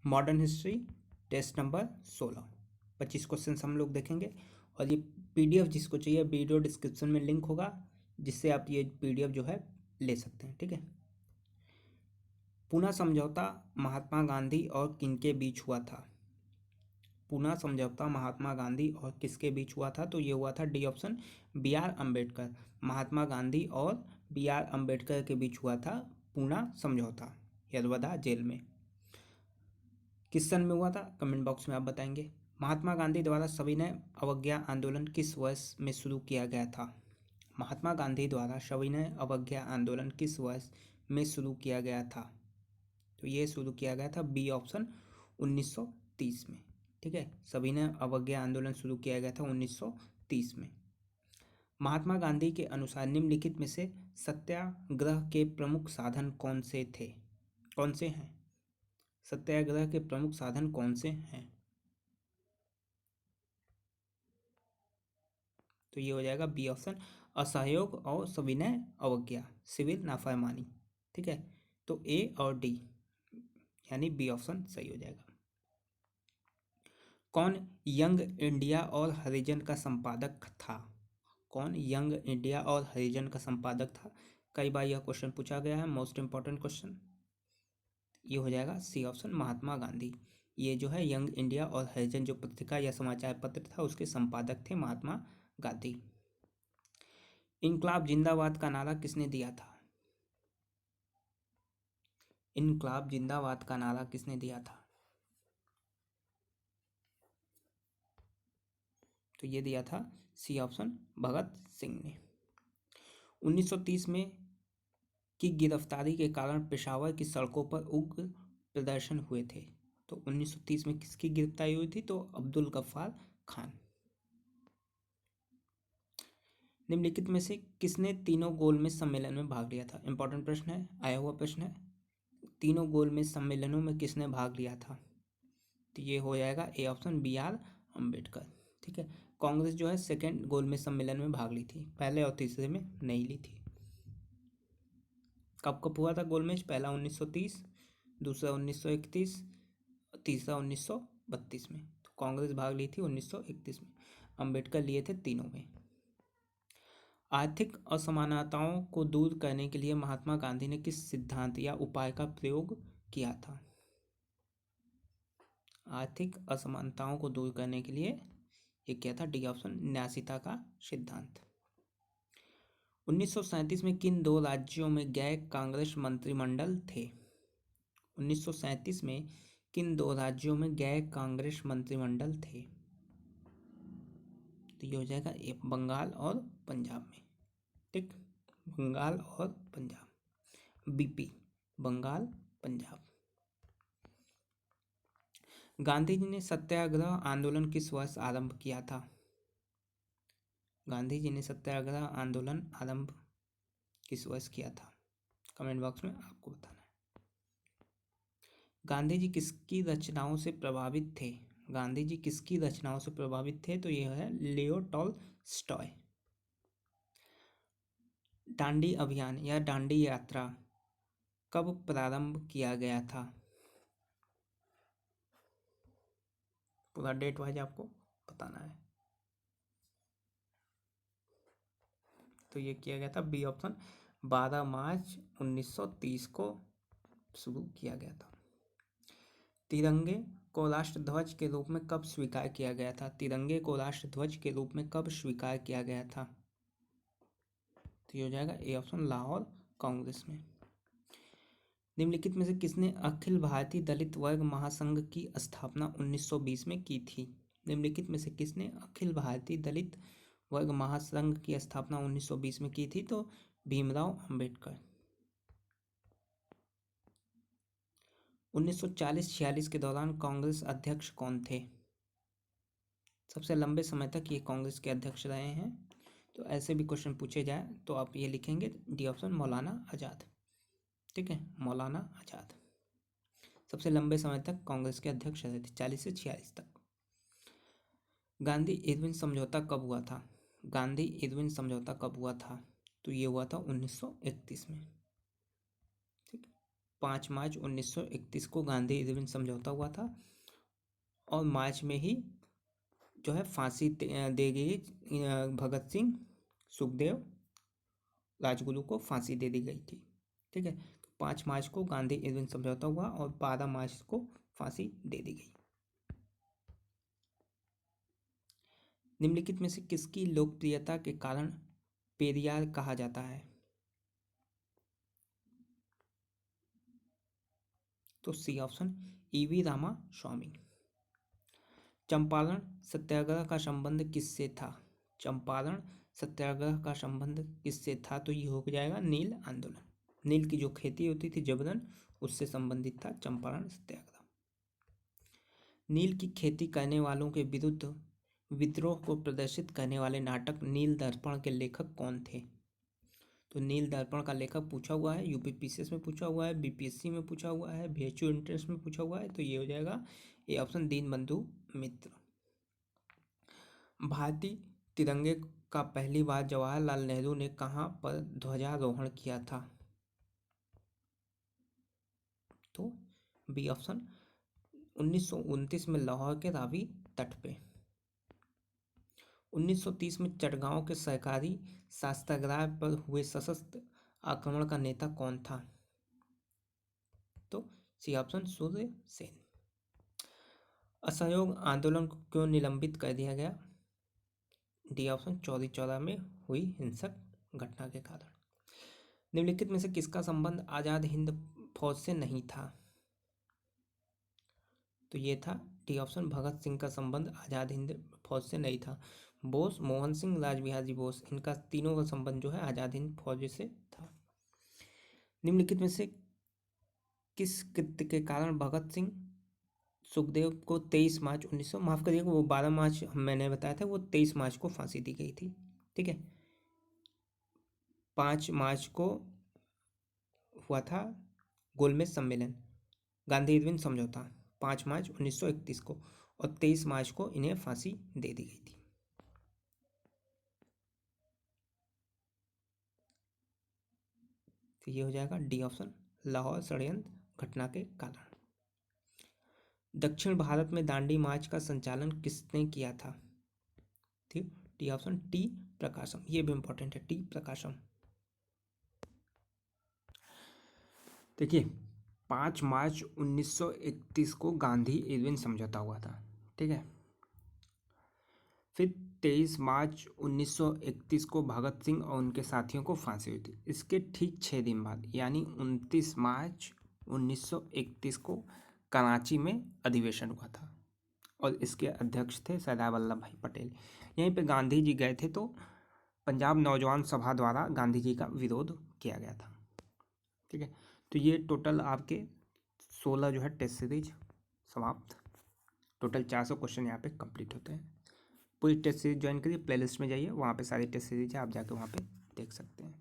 Modern history test number 16, 25 question हम लोग देखेंगे। और ये पीडीएफ जिसको चाहिए वीडियो डिस्क्रिप्शन में लिंक होगा, जिससे आप ये पीडीएफ जो है ले सकते हैं। ठीक है। पूना समझौता महात्मा गांधी और किनके बीच हुआ था? पूना समझौता महात्मा गांधी और किसके बीच हुआ था? तो ये हुआ था D option, B R Ambedkar. Mahatma Gandhi और बी आर अम्बेडकर के बीच हुआ था पूना समझौता, यरवदा जेल में। किस सन में हुआ था? कमेंट बॉक्स में आप बताएंगे। महात्मा गांधी द्वारा सविनय अवज्ञा आंदोलन किस वर्ष में शुरू किया गया था? महात्मा गांधी द्वारा सविनय अवज्ञा आंदोलन किस वर्ष में शुरू किया गया था? तो ये शुरू किया गया था बी ऑप्शन 1930 में। ठीक है, सविनय अवज्ञा आंदोलन शुरू किया गया था 1930 में। महात्मा गांधी के अनुसार निम्नलिखित में से सत्याग्रह के प्रमुख साधन कौन से थे? कौन से हैं? सत्याग्रह के प्रमुख साधन कौन से हैं? तो ये हो जाएगा बी ऑप्शन, असहयोग और सविनय अवज्ञा, सिविल नाफरमानी। ठीक है, तो ए और डी यानी बी ऑप्शन सही हो जाएगा। कौन यंग इंडिया और हरिजन का संपादक था? कौन यंग इंडिया और हरिजन का संपादक था? कई बार यह क्वेश्चन पूछा गया है, मोस्ट इंपॉर्टेंट क्वेश्चन। ये हो जाएगा सी ऑप्शन, महात्मा गांधी। ये जो है यंग इंडिया और हरिजन जो पत्रिका या समाचार पत्र था, उसके संपादक थे महात्मा गांधी। इनकलाब जिंदाबाद का नारा किसने दिया था? इनकलाब जिंदाबाद का नारा किसने दिया था? तो ये दिया था सी ऑप्शन, भगत सिंह ने। 1930 में की गिरफ्तारी के कारण पेशावर की सड़कों पर उग्र प्रदर्शन हुए थे। तो 1930 में किसकी गिरफ्तारी हुई थी? तो अब्दुल गफ्फार खान। निम्नलिखित में से किसने तीनों गोलमेज सम्मेलन में भाग लिया था? इंपॉर्टेंट प्रश्न है, आया हुआ प्रश्न है। तीनों गोलमेज सम्मेलनों में किसने भाग लिया था? तो ये हो जाएगा A option, B R Ambedkar. ठीक है, कांग्रेस जो है सेकेंड गोलमेज सम्मेलन में भाग ली थी, पहले और तीसरे में नहीं ली थी। कब कब हुआ था गोलमेज? पहला 1930, दूसरा 1931, तीसरा 1932 में। तो कांग्रेस भाग ली थी 1931 में, अम्बेडकर लिए थे तीनों में। आर्थिक असमानताओं को दूर करने के लिए महात्मा गांधी ने किस सिद्धांत या उपाय का प्रयोग किया था? आर्थिक असमानताओं को दूर करने के लिए ये क्या था? डी ऑप्शन, न्यासीता का सिद्धांत। 1937 में किन दो राज्यों में गैर कांग्रेस मंत्रिमंडल थे? 1937 में किन दो राज्यों में गैर कांग्रेस मंत्रिमंडल थे? तो ये हो जाएगा ए, बंगाल और पंजाब में। ठीक, बंगाल और पंजाब, बीपी, बंगाल पंजाब। गांधी जी ने सत्याग्रह आंदोलन किस वर्ष आरंभ किया था? गांधी जी ने सत्याग्रह आंदोलन आरंभ किस वर्ष किया था? कमेंट बॉक्स में आपको बताना है। गांधी जी किसकी रचनाओं से प्रभावित थे? गांधी जी किसकी रचनाओं से प्रभावित थे? तो यह है लियो टॉलस्टॉय। दांडी अभियान या दांडी यात्रा कब प्रारंभ किया गया था? पूरा डेट वाइज आपको बताना है। तो ये किया गया था बी ऑप्शन, 12 मार्च 1930 को शुरू किया गया था। तिरंगे को राष्ट्रध्वज के रूप में कब स्वीकार किया गया था? तिरंगे को राष्ट्रध्वज के रूप में कब स्वीकार किया गया था? तो ये हो जाएगा ए ऑप्शन, लाहौर कांग्रेस में। निम्नलिखित में से किसने अखिल भारतीय दलित वर्ग महासंघ की स्थापना 1920 में की थी? निम्नलिखित में से किसने अखिल भारतीय दलित वर्ग महासंघ की स्थापना 1920 में की थी? तो भीमराव अंबेडकर। 1940-46 के दौरान कांग्रेस अध्यक्ष कौन थे? सबसे लंबे समय तक ये कांग्रेस के अध्यक्ष रहे हैं। तो ऐसे भी क्वेश्चन पूछे जाए तो आप ये लिखेंगे डी ऑप्शन, मौलाना आज़ाद। ठीक है, मौलाना आज़ाद सबसे लंबे समय तक कांग्रेस के अध्यक्ष रहे थे, 40 से 46 तक। गांधी इरविन समझौता कब हुआ था? गांधी इरविन समझौता कब हुआ था? तो ये हुआ था 1931 में। ठीक, 5 मार्च 1931 को गांधी इरविन समझौता हुआ था और मार्च में ही जो है फांसी दे गई भगत सिंह, सुखदेव, राजगुरु को फांसी दे दी गई थी। ठीक है, तो 5 मार्च को गांधी इरविन समझौता हुआ और 12 मार्च को फांसी दे दी गई। निम्नलिखित में से किसकी लोकप्रियता के कारण पेरियार कहा जाता है? तो C option, E V Ramaswamy. Champaran Satyagraha का संबंध किससे था? चंपारण सत्याग्रह का संबंध किससे था? तो ये हो जाएगा नील आंदोलन। नील की जो खेती होती थी जबरन, उससे संबंधित था चंपारण सत्याग्रह। नील की खेती करने वालों के विरुद्ध विद्रोह को प्रदर्शित करने वाले नाटक नील दर्पण के लेखक कौन थे? तो नील दर्पण का लेखक पूछा हुआ है, यूपी पीसीएस में पूछा हुआ है, बीपीएससी में पूछा हुआ है, बीएचयू एंट्रेंस में पूछा हुआ है, तो ये हो जाएगा ए ऑप्शन, दीनबंधु मित्र। भारतीय तिरंगे का पहली बार जवाहरलाल नेहरू ने कहाँ पर ध्वजारोहण किया था? तो बी ऑप्शन, 1929 में लाहौर के रावी तट पे। 1930 में चटगांव के सहकारी सत्याग्रह पर हुए सशस्त्र आक्रमण का नेता कौन था? तो सी ऑप्शन, सूर्य सेन। असहयोग आंदोलन को क्यों निलंबित कर दिया गया? डी ऑप्शन, चौरी चौरा में हुई हिंसक घटना के कारण। निम्नलिखित में से किसका संबंध आजाद हिंद फौज से नहीं था? तो ये था डी ऑप्शन, भगत सिंह का संबंध आजाद हिंद फौज से नहीं था। बोस, मोहन सिंह, रासबिहारी बोस, इनका तीनों का संबंध जो है आजाद हिंद फौज से था। निम्नलिखित में से किस कृत्य के कारण भगत सिंह सुखदेव को 23 मार्च 1900, माफ करिएगा वो 12 मार्च मैंने बताया था, वो 23 मार्च को फांसी दी गई थी। ठीक है, 5 मार्च को हुआ था गोलमेज सम्मेलन, गांधी इरविन समझौता 5 मार्च 1931 को, और 23 मार्च को इन्हें फांसी दे दी गई थी। तो ये हो जाएगा डी ऑप्शन, लाहौर षड्यंत्र घटना के कारण। दक्षिण भारत में दांडी मार्च का संचालन किसने किया था? ठीक, डी ऑप्शन, टी प्रकाशम। ये भी इंपॉर्टेंट है, टी प्रकाशम। देखिए 5 मार्च 1931 को गांधी इरविन समझौता हुआ था। ठीक है, फिर 23 मार्च 1931 को भगत सिंह और उनके साथियों को फांसी हुई थी। इसके ठीक 6 दिन बाद यानी 29 मार्च 1931 को कराची में अधिवेशन हुआ था और इसके अध्यक्ष थे सरदार वल्लभ भाई पटेल। यहीं पे गांधी जी गए थे तो पंजाब नौजवान सभा द्वारा गांधी जी का विरोध किया गया था। ठीक है, तो ये टोटल आपके 16 जो है टेस्ट सीरीज समाप्त। टोटल 400 क्वेश्चन यहाँ पे कंप्लीट होते हैं। पूरी टेस्ट सीरीज ज्वाइन करिए, प्लेलिस्ट में जाइए, वहाँ पे सारी टेस्ट सीरीज है, आप जाके वहाँ पे देख सकते हैं।